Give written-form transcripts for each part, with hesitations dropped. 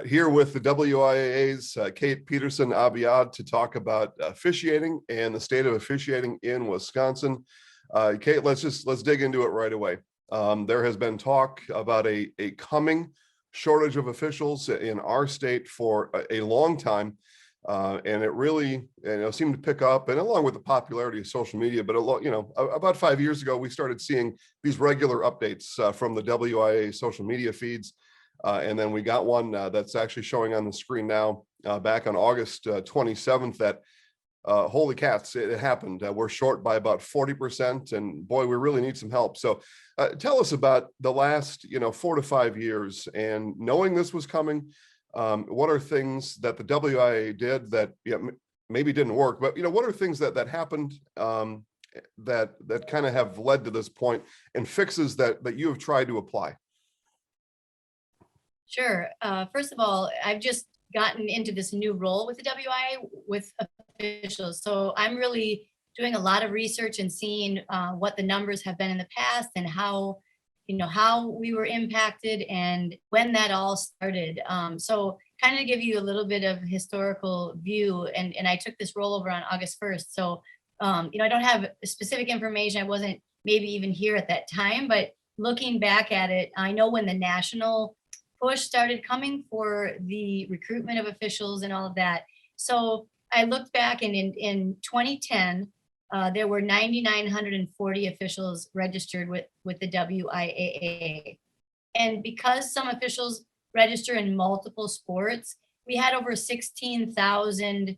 Here with the WIAA's Kate Peterson-Abiad to talk about officiating and the state of officiating in Wisconsin. Kate, let's dig into it right away. There has been talk about a coming shortage of officials in our state for a long time, and it really seemed to pick up, and along with the popularity of social media. But about 5 years ago, we started seeing these regular updates from the WIAA social media feeds. And then we got one that's actually showing on the screen now back on August 27th that holy cats, it happened. We're short by about 40%, and boy, we really need some help. So tell us about the last 4 to 5 years, and knowing this was coming, what are things that the WIAA did that maybe didn't work, but what are things that happened that kind of have led to this point, and fixes that you have tried to apply? Sure. First of all, I've just gotten into this new role with the WIAA with officials. So I'm really doing a lot of research and seeing what the numbers have been in the past, and how we were impacted and when that all started. So kind of give you a little bit of historical view. And I took this role over on August 1st. So, I don't have specific information. I wasn't maybe even here at that time, but looking back at it, I know when the national push started coming for the recruitment of officials and all of that. So I looked back, and in 2010, there were 9,940 officials registered with the WIAA. And because some officials register in multiple sports, we had over 16,000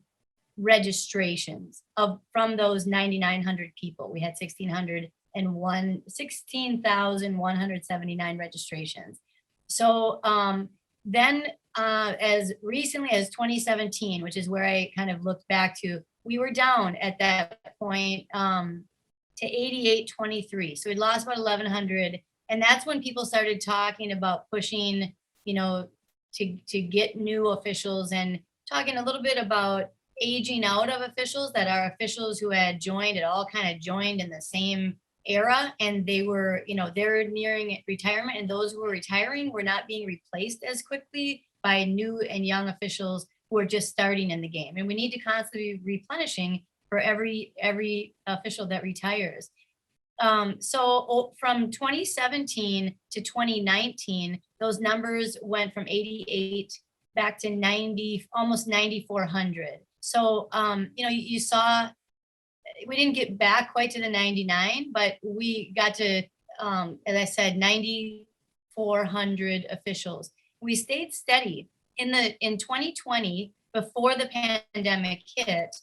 registrations from those 9,900 people. We had 16,179 registrations. So then as recently as 2017, which is where I kind of looked back to, we were down at that point to 8823. So we lost about 1,100. And that's when people started talking about pushing, to get new officials, and talking a little bit about aging out of officials, that are officials who had joined, it all kind of joined in the same era, and they were, they're nearing retirement, and those who were retiring were not being replaced as quickly by new and young officials who are just starting in the game. And we need to constantly be replenishing for every official that retires. So from 2017 to 2019, those numbers went from 88 back to 90, almost 9,400. So, you saw, we didn't get back quite to the 99, but we got to, as I said, 9,400 officials. We stayed steady. In 2020, before the pandemic hit,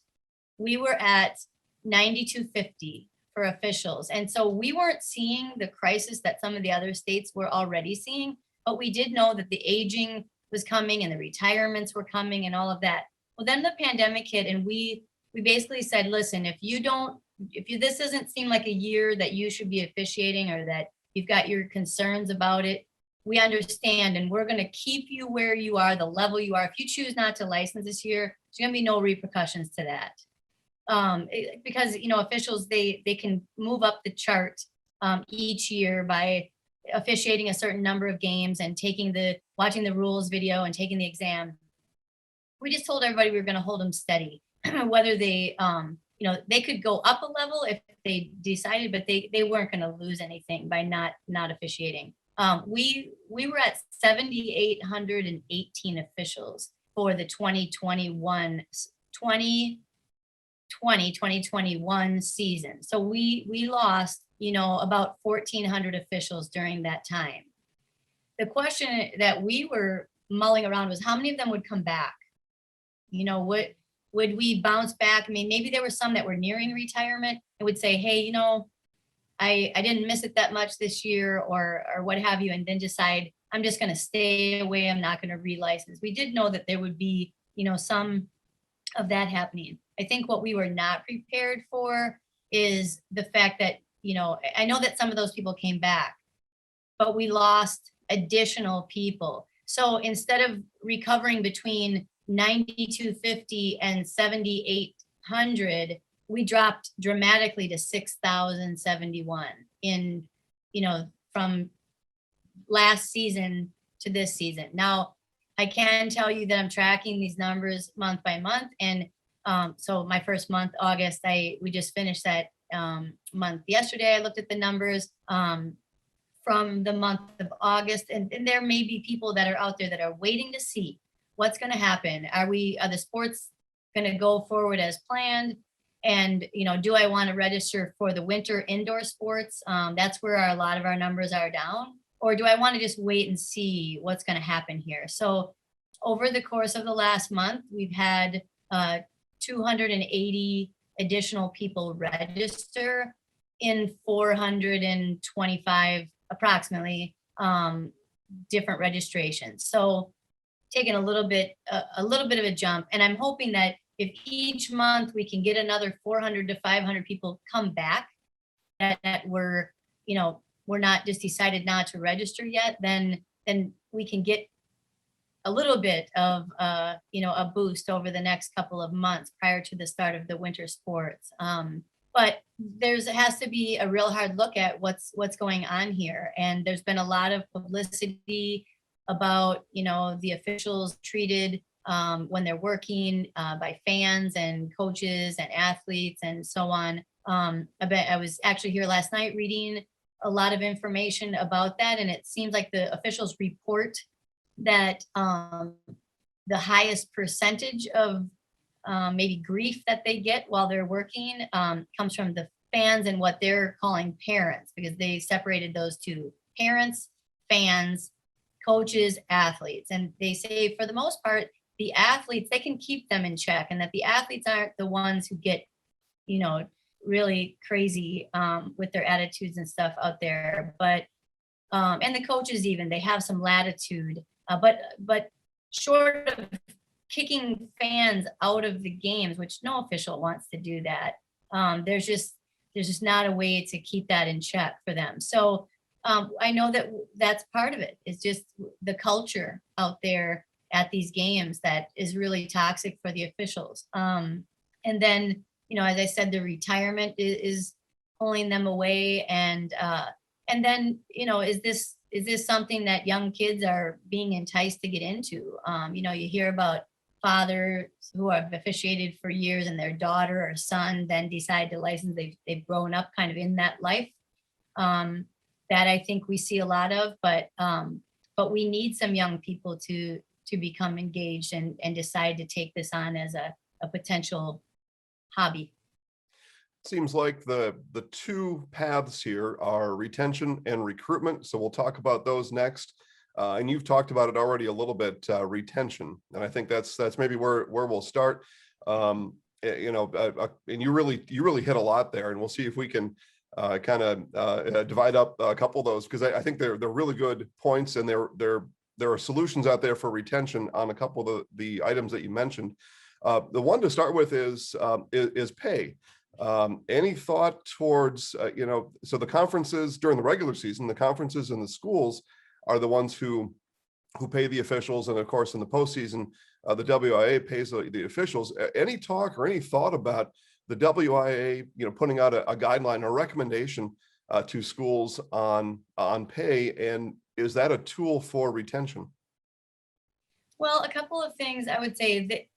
we were at 9,250 for officials. And so we weren't seeing the crisis that some of the other states were already seeing, but we did know that the aging was coming and the retirements were coming and all of that. Well, then the pandemic hit, and we basically said, listen, if this doesn't seem like a year that you should be officiating, or that you've got your concerns about it, we understand, and we're going to keep you where you are, the level you are. If you choose not to license this year, there's going to be no repercussions to that. Because, officials, they can move up the chart each year by officiating a certain number of games and watching the rules video and taking the exam. We just told everybody we were going to hold them steady. Whether they, they could go up a level if they decided, but they weren't going to lose anything by not officiating. We were at 7,818 officials for the 2021 season. So we lost, about 1,400 officials during that time. The question that we were mulling around was how many of them would come back? Would we bounce back? I mean, maybe there were some that were nearing retirement and would say, hey, I didn't miss it that much this year, or what have you, and then decide I'm just going to stay away. I'm not going to relicense. We did know that there would be, some of that happening. I think what we were not prepared for is the fact that, I know that some of those people came back, but we lost additional people. So instead of recovering between 9,250 and 7,800, we dropped dramatically to 6,071 in, from last season to this season. Now, I can tell you that I'm tracking these numbers month by month. And so my first month, August, we just finished that month yesterday. I looked at the numbers from the month of August, and there may be people that are out there that are waiting to see what's going to happen. Are the sports going to go forward as planned? And, do I want to register for the winter indoor sports? That's where a lot of our numbers are down. Or do I want to just wait and see what's going to happen here? So over the course of the last month, we've had 280 additional people register in 425 approximately different registrations. So taking a little bit of a jump, and I'm hoping that if each month we can get another 400 to 500 people come back, that we're not just decided not to register yet, then we can get a little bit of a boost over the next couple of months prior to the start of the winter sports. But has to be a real hard look at what's going on here. And there's been a lot of publicity about, the officials treated when they're working by fans and coaches and athletes and so on. I was actually here last night reading a lot of information about that. And it seems like the officials report that the highest percentage of maybe grief that they get while they're working comes from the fans and what they're calling parents, because they separated those two: parents, fans, coaches, athletes. And they say for the most part, the athletes, they can keep them in check, and that the athletes aren't the ones who get, really crazy with their attitudes and stuff out there. But and the coaches, even, they have some latitude, but short of kicking fans out of the games, which no official wants to do that, there's just not a way to keep that in check for them. So I know that's part of it. It's just the culture out there at these games that is really toxic for the officials. And then, as I said, the retirement is pulling them away. And then, is this something that young kids are being enticed to get into? You hear about fathers who have officiated for years and their daughter or son then decide to license. They've grown up kind of in that life. That I think we see a lot of, but we need some young people to become engaged and decide to take this on as a potential hobby. Seems like the two paths here are retention and recruitment. So we'll talk about those next. And you've talked about it already a little bit, retention. And I think that's maybe where we'll start. And you really hit a lot there, and we'll see if we can kind of divide up a couple of those, because I think they're really good points, and there are solutions out there for retention on a couple of the items that you mentioned. The one to start with is pay. Any thought towards, so the conferences during the regular season, the conferences and the schools are the ones who pay the officials. And of course, in the postseason, the WIAA pays the officials. Any talk or any thought about the WIAA, putting out a guideline or recommendation to schools on pay? And is that a tool for retention? Well, a couple of things I would say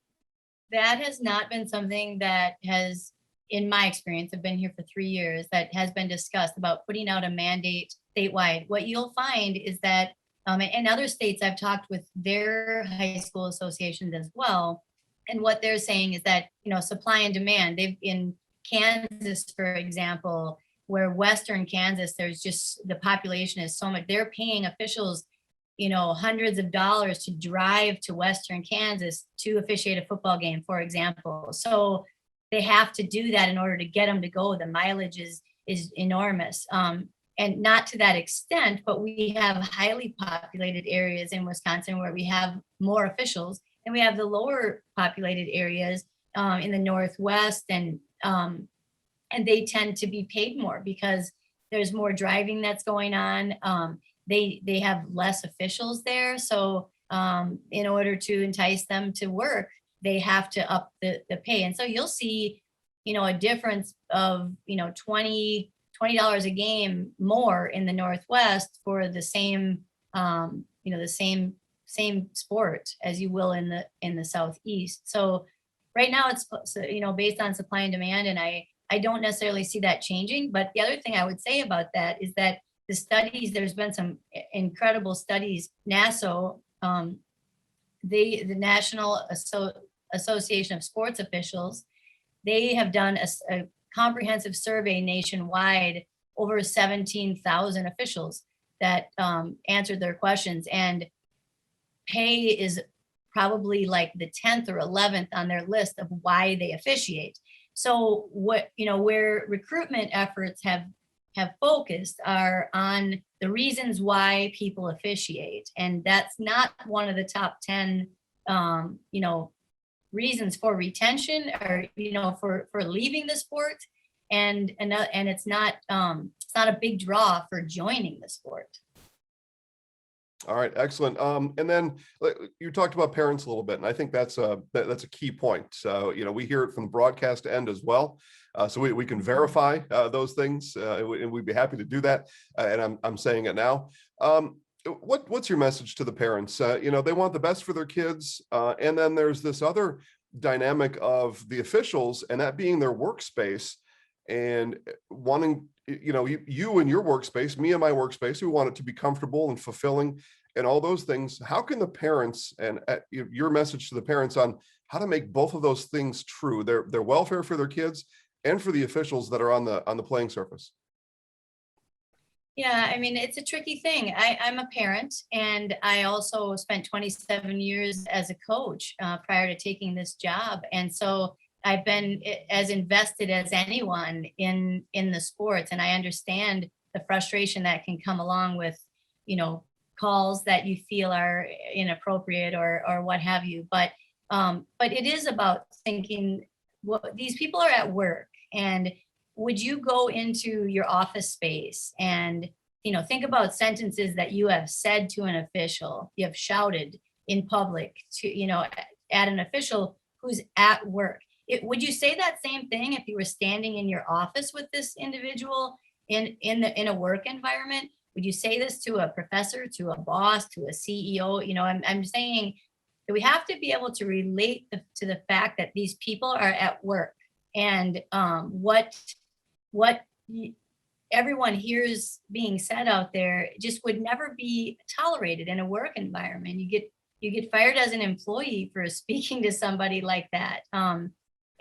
that has not been something that has, in my experience, I've been here for 3 years, that has been discussed about putting out a mandate statewide. What you'll find is that in other states, I've talked with their high school associations as well. And what they're saying is that, supply and demand, they've in Kansas, for example, where Western Kansas, there's just, the population is so much, they're paying officials, hundreds of dollars to drive to Western Kansas to officiate a football game, for example. So they have to do that in order to get them to go. The mileage is enormous. And not to that extent, but we have highly populated areas in Wisconsin where we have more officials, and we have the lower populated areas in the Northwest, and they tend to be paid more because there's more driving that's going on. They have less officials there. So in order to entice them to work, they have to up the pay. And so you'll see, a difference of, $20 a game more in the Northwest for the same, the same same sport as you will in the Southeast. So right now it's, based on supply and demand, and I don't necessarily see that changing. But the other thing I would say about that is that the studies, there's been some incredible studies. NASO, the National Association of Sports Officials, they have done a comprehensive survey nationwide, over 17,000 officials that answered their questions, and pay is probably like the 10th or 11th on their list of why they officiate. So where recruitment efforts have focused are on the reasons why people officiate, and that's not one of the top 10 reasons for retention, or for leaving the sport, and it's not a big draw for joining the sport. All right, excellent. And then you talked about parents a little bit, and I think that's a key point. So, we hear it from the broadcast end as well. So we can verify those things, and we'd be happy to do that. And I'm saying it now. What's your message to the parents? They want the best for their kids, and then there's this other dynamic of the officials, and that being their workspace, and wanting, you and your workspace, me and my workspace, we want it to be comfortable and fulfilling and all those things. How can the parents, and your message to the parents on how to make both of those things true, their welfare for their kids and for the officials that are on the playing surface? Yeah, I mean, it's a tricky thing. I'm a parent, and I also spent 27 years as a coach prior to taking this job. And so I've been as invested as anyone in the sports, and I understand the frustration that can come along with, calls that you feel are inappropriate or what have you. But it is about thinking, these people are at work, and would you go into your office space and think about sentences that you have said to an official, you have shouted in public to at an official who's at work? Would you say that same thing if you were standing in your office with this individual in a work environment? Would you say this to a professor, to a boss, to a CEO? I'm saying that we have to be able to relate to the fact that these people are at work, and what everyone hears being said out there just would never be tolerated in a work environment. You get fired as an employee for speaking to somebody like that.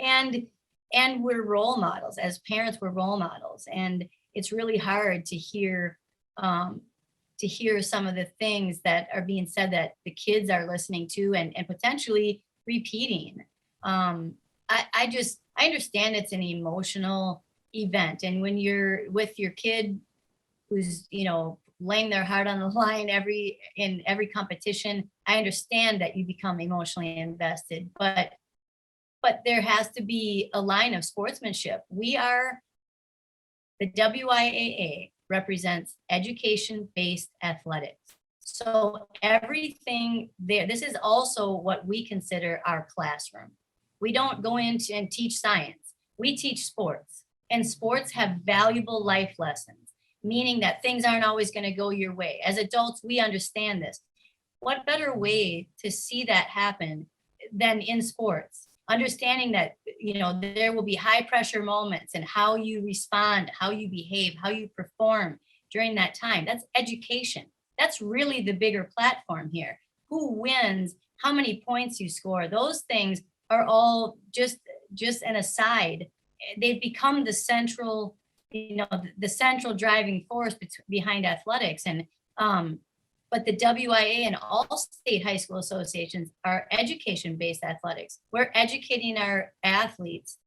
And we're role models. As parents, we're role models, and it's really hard to hear some of the things that are being said that the kids are listening to and potentially repeating. I understand it's an emotional event, and when you're with your kid who's laying their heart on the line in every competition, I understand that you become emotionally invested, but there has to be a line of sportsmanship. The WIAA represents education-based athletics. So everything there, this is also what we consider our classroom. We don't go in and teach science. We teach sports, and sports have valuable life lessons, meaning that things aren't always going to go your way. As adults, we understand this. What better way to see that happen than in sports? Understanding that, there will be high pressure moments, and how you respond, how you behave, how you perform during that time. That's education. That's really the bigger platform here. Who wins, how many points you score, those things are all just an aside. They've become the central driving force behind athletics. And but the WIA and all state high school associations are education-based athletics. We're educating our athletes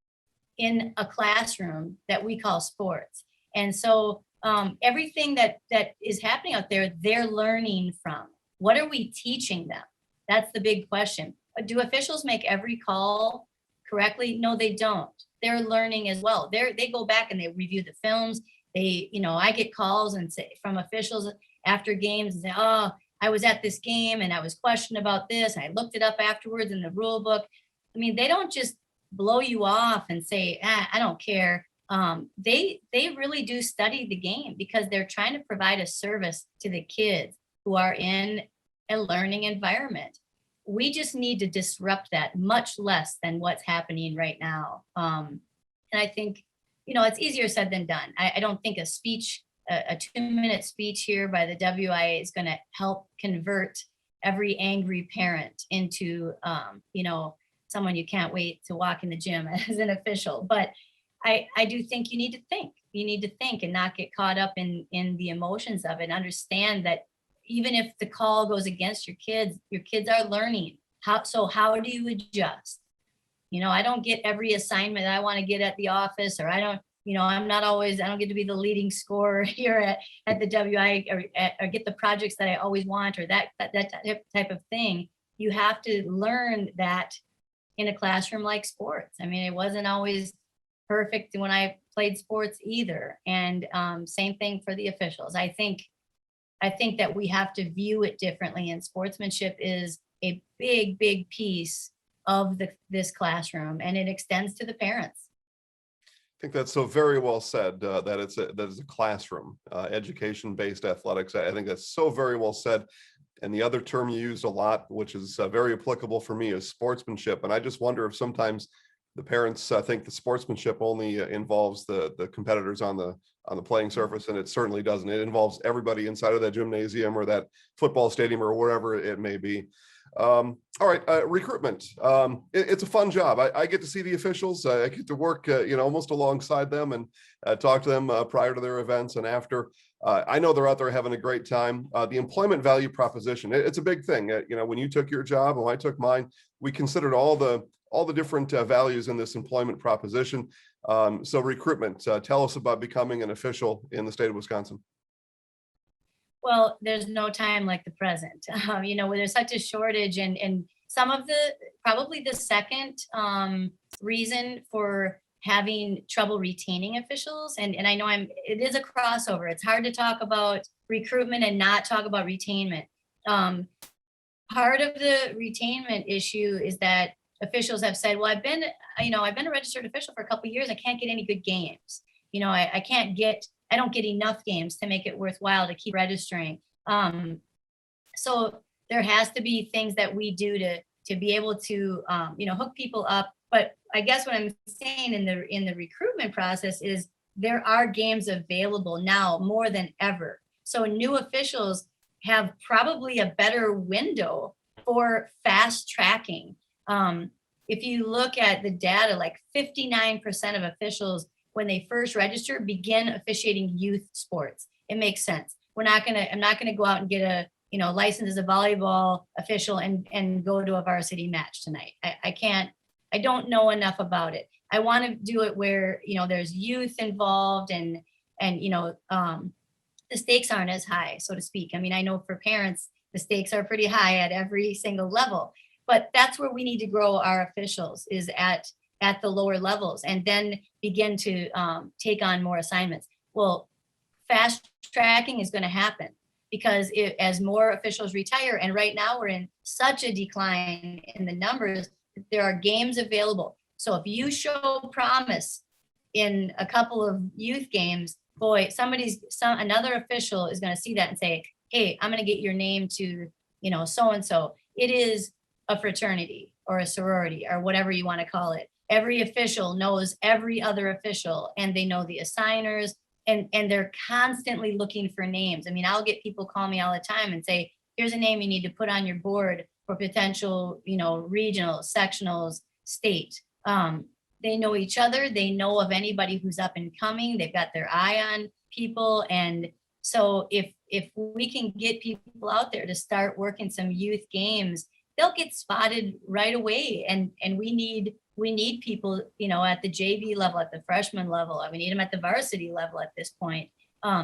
in a classroom that we call sports. And so everything that is happening out there, they're learning from. What are we teaching them? That's the big question. Do officials make every call correctly? No, they don't. They're learning as well. They go back and they review the films. I get calls and say from officials after games and say, oh, I was at this game and I was questioned about this, and I looked it up afterwards in the rule book. I mean, they don't just blow you off and say, I don't care. They really do study the game, because they're trying to provide a service to the kids who are in a learning environment. We just need to disrupt that much less than what's happening right now. And I think, it's easier said than done. I don't think a speech, a 2-minute speech here by the WIAA is going to help convert every angry parent into, someone you can't wait to walk in the gym as an official. But I do think you need to think. You need to think and not get caught up in the emotions of it, and understand that even if the call goes against your kids are learning. How do you adjust? I don't get every assignment I want to get at the office, or I don't get to be the leading scorer here at the WIAA, or get the projects that I always want, or that type of thing. You have to learn that in a classroom like sports. I mean, it wasn't always perfect when I played sports either. And same thing for the officials. I think that we have to view it differently, and sportsmanship is a big piece of this classroom, and it extends to the parents. I think that's so very well said, that it's a classroom, education-based athletics. I think that's so very well said. And the other term you used a lot, which is very applicable for me, is sportsmanship. And I just wonder if sometimes the parents think the sportsmanship only involves the competitors on the playing surface, and it certainly doesn't. It involves everybody inside of that gymnasium or that football stadium or wherever it may be. All right, recruitment. It's a fun job. I get to see the officials. I get to work, almost alongside them, and talk to them prior to their events and after. I know they're out there having a great time. The employment value proposition, it's a big thing. When you took your job and when I took mine, we considered all the different values in this employment proposition. So recruitment, tell us about becoming an official in the state of Wisconsin. Well, there's no time like the present, where there's such a shortage, and some of probably the second reason for having trouble retaining officials. And I know it is a crossover. It's hard to talk about recruitment and not talk about retainment. Part of the retainment issue is that officials have said, well, I've been a registered official for a couple of years. I can't get any good games. I don't get enough games to make it worthwhile to keep registering. So there has to be things that we do to be able to, hook people up. But I guess what I'm saying in the recruitment process is there are games available now more than ever. So new officials have probably a better window for fast tracking. If you look at the data, like 59% of officials, when they first register, begin officiating youth sports. It makes sense. I'm not gonna go out and get a license as a volleyball official and go to a varsity match tonight. I don't know enough about it. I want to do it where there's youth involved, and the stakes aren't as high, so to speak. I mean, I know for parents the stakes are pretty high at every single level, but that's where we need to grow our officials, is at the lower levels, and then begin to take on more assignments. Well, fast tracking is going to happen because as more officials retire, and right now we're in such a decline in the numbers, there are games available. So if you show promise in a couple of youth games, boy, another official is going to see that and say, hey, I'm going to get your name to, so-and-so. It is a fraternity or a sorority or whatever you want to call it. Every official knows every other official, and they know the assigners, and they're constantly looking for names. I mean, I'll get people call me all the time and say, here's a name you need to put on your board for potential, regional, sectionals, state. They know each other. They know of anybody who's up and coming. They've got their eye on people. And so if we can get people out there to start working some youth games, they'll get spotted right away. And we need people, at the JV level, at the freshman level. We need them at the varsity level at this point.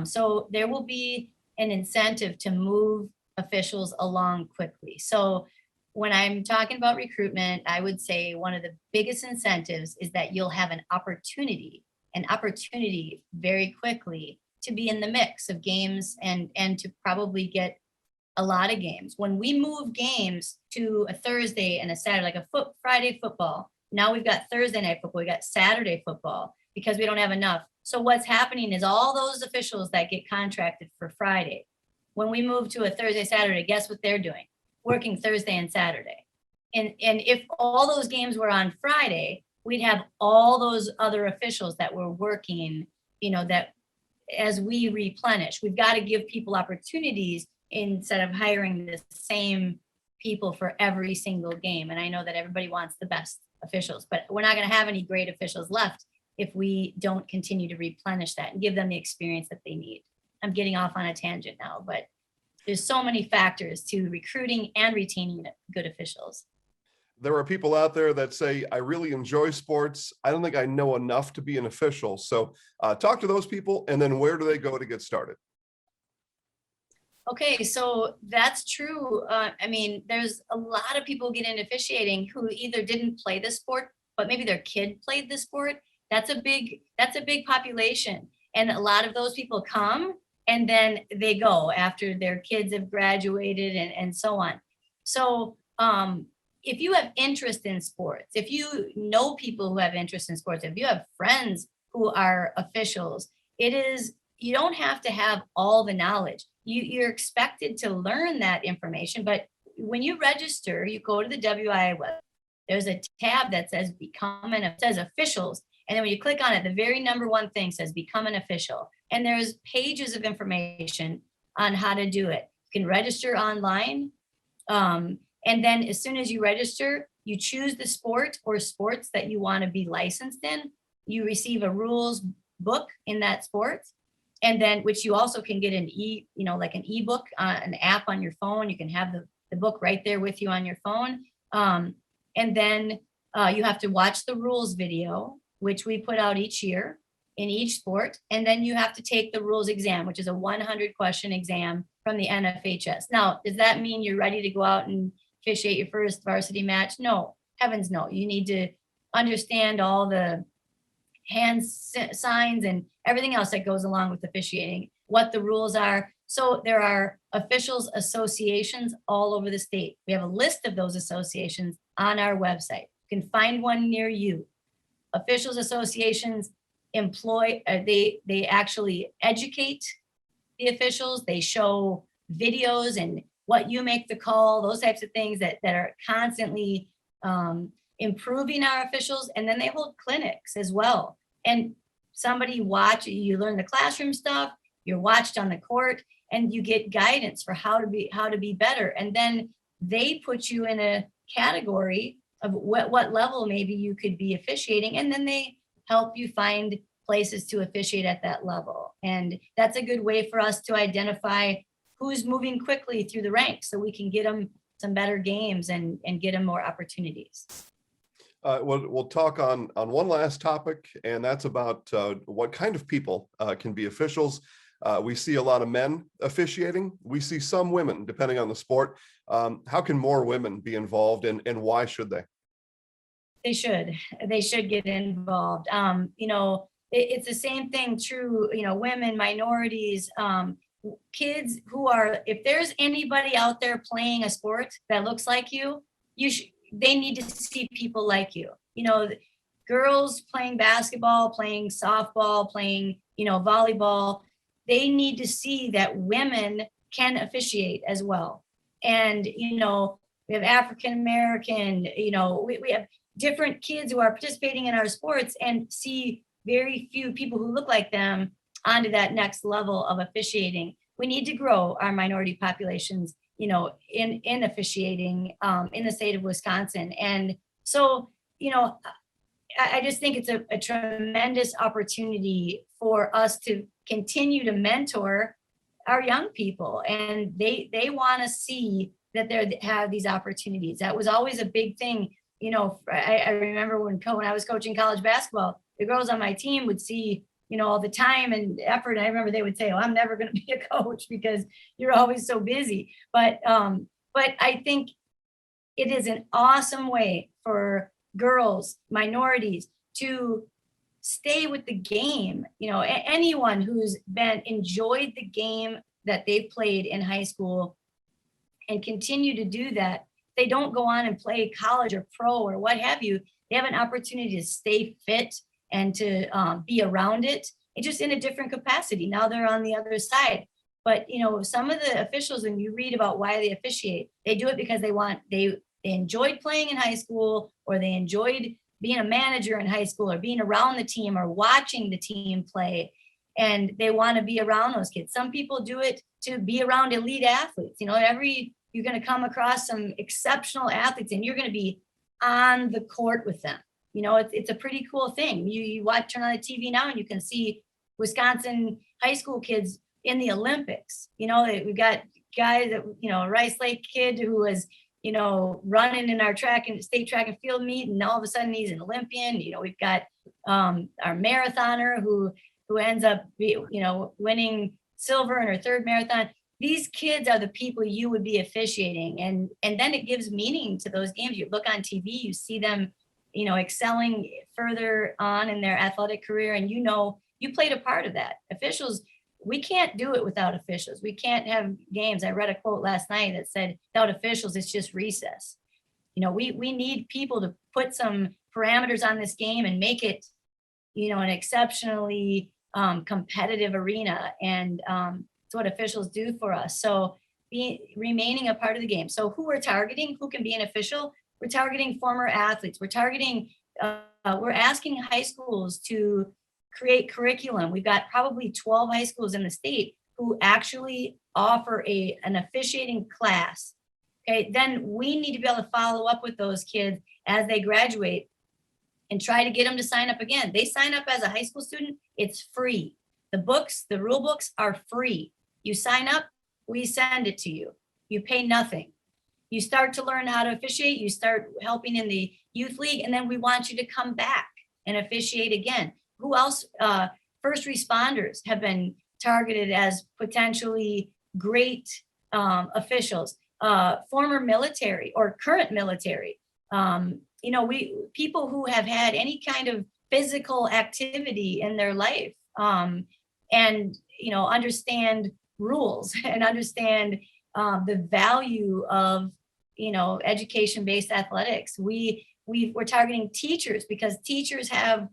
So there will be an incentive to move officials along quickly. So when I'm talking about recruitment, I would say one of the biggest incentives is that you'll have an opportunity very quickly to be in the mix of games and to probably get a lot of games. When we move games to a Thursday and a Saturday, like a Friday football, now we've got Thursday night football, we got Saturday football because we don't have enough. So what's happening is all those officials that get contracted for Friday, when we move to a Thursday, Saturday, guess what they're doing? working Thursday and Saturday. And if all those games were on Friday, we'd have all those other officials that were working, that as we replenish, we've got to give people opportunities instead of hiring the same people for every single game. And I know that everybody wants the best officials, but we're not going to have any great officials left if we don't continue to replenish that and give them the experience that they need. I'm getting off on a tangent now, but there's so many factors to recruiting and retaining good officials. There are people out there that say, I really enjoy sports. I don't think I know enough to be an official. So talk to those people, and then where do they go to get started? Okay, so that's true. I mean, there's a lot of people get into officiating who either didn't play the sport, but maybe their kid played the sport. That's a big population. And a lot of those people come and then they go after their kids have graduated and so on. So if you have interest in sports, if you know people who have interest in sports, if you have friends who are officials, you don't have to have all the knowledge. You're expected to learn that information, but when you register, you go to the WIAA website. There's a tab that says it says officials. And then when you click on it, the very number one thing says become an official. And there's pages of information on how to do it. You can register online. And then as soon as you register, you choose the sport or sports that you want to be licensed in. You receive a rules book in that sport. And then, which you also can get like an ebook, an app on your phone. You can have the book right there with you on your phone. And then you have to watch the rules video, which we put out each year in each sport. And then you have to take the rules exam, which is a 100 question exam from the NFHS. Now, does that mean you're ready to go out and officiate your first varsity match? No, heavens no. You need to understand all the hand signs and everything else that goes along with officiating, what the rules are. So there are officials associations all over the state. We have a list of those associations on our website. You can find one near you. Officials associations they actually educate the officials. They show videos and what you make the call, those types of things that are constantly improving our officials. And then they hold clinics as well. And you learn the classroom stuff, you're watched on the court, and you get guidance for how to be better. And then they put you in a category of what level maybe you could be officiating. And then they help you find places to officiate at that level. And that's a good way for us to identify who's moving quickly through the ranks so we can get them some better games and get them more opportunities. We'll talk on one last topic, and that's about what kind of people can be officials. We see a lot of men officiating. We see some women, depending on the sport. How can more women be involved, and why should they? They should get involved. It's the same thing true, women, minorities, kids if there's anybody out there playing a sport that looks like they need to see people like you. Girls playing basketball, playing softball, playing, volleyball, they need to see that women can officiate as well. And, we have African American, we have different kids who are participating in our sports and see very few people who look like them onto that next level of officiating. We need to grow our minority populations, in officiating in the state of Wisconsin. And so, I just think it's a tremendous opportunity for us to continue to mentor our young people. And they want to see that they have these opportunities. That was always a big thing. I remember when I was coaching college basketball, the girls on my team would see, all the time and effort. I remember they would say, "Oh, I'm never going to be a coach because you're always so busy." But I think it is an awesome way for girls, minorities to stay with the game. Anyone who's enjoyed the game that they've played in high school and continue to do that, they don't go on and play college or pro or what have you. They have an opportunity to stay fit and to be around it, and just in a different capacity. Now they're on the other side. But, some of the officials, when you read about why they officiate, they do it because they enjoyed playing in high school, or they enjoyed being a manager in high school, or being around the team, or watching the team play. And they want to be around those kids. Some people do it to be around elite athletes. You're going to come across some exceptional athletes, and you're going to be on the court with them. It's a pretty cool thing. You turn on the TV now, and you can see Wisconsin high school kids in the Olympics. We've got guys that, Rice Lake kid who was, running in our state track and field meet, and all of a sudden he's an Olympian. We've got our marathoner who ends up, winning silver in her third marathon. These kids are the people you would be officiating. And then it gives meaning to those games. You look on TV, you see them, excelling further on in their athletic career. And you played a part of that. Officials, we can't do it without officials. We can't have games. I read a quote last night that said, without officials, it's just recess. We need people to put some parameters on this game and make it, an exceptionally competitive arena. And it's what officials do for us. So remaining a part of the game. So who we're targeting, who can be an official? We're targeting former athletes. We're targeting, we're asking high schools to create curriculum. We've got probably 12 high schools in the state who actually offer an officiating class. Okay, then we need to be able to follow up with those kids as they graduate and try to get them to sign up again. They sign up as a high school student, it's free. The rule books are free. You sign up, we send it to you. You pay nothing. You start to learn how to officiate, you start helping in the youth league, and then we want you to come back and officiate again. Who else? First responders have been targeted as potentially great officials. Former military or current military. People who have had any kind of physical activity in their life, and understand rules and understand the value of education-based athletics. We're targeting teachers because teachers have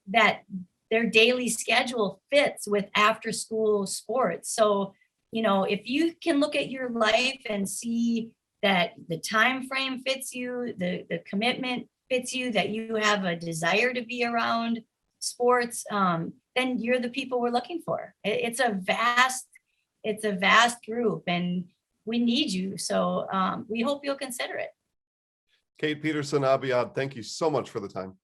that their daily schedule fits with after school sports. So, if you can look at your life and see that the time frame fits you, the commitment fits you, that you have a desire to be around sports, then you're the people we're looking for. It's a vast group, and we need you. So we hope you'll consider it. Kate Peterson-Abiad, thank you so much for the time.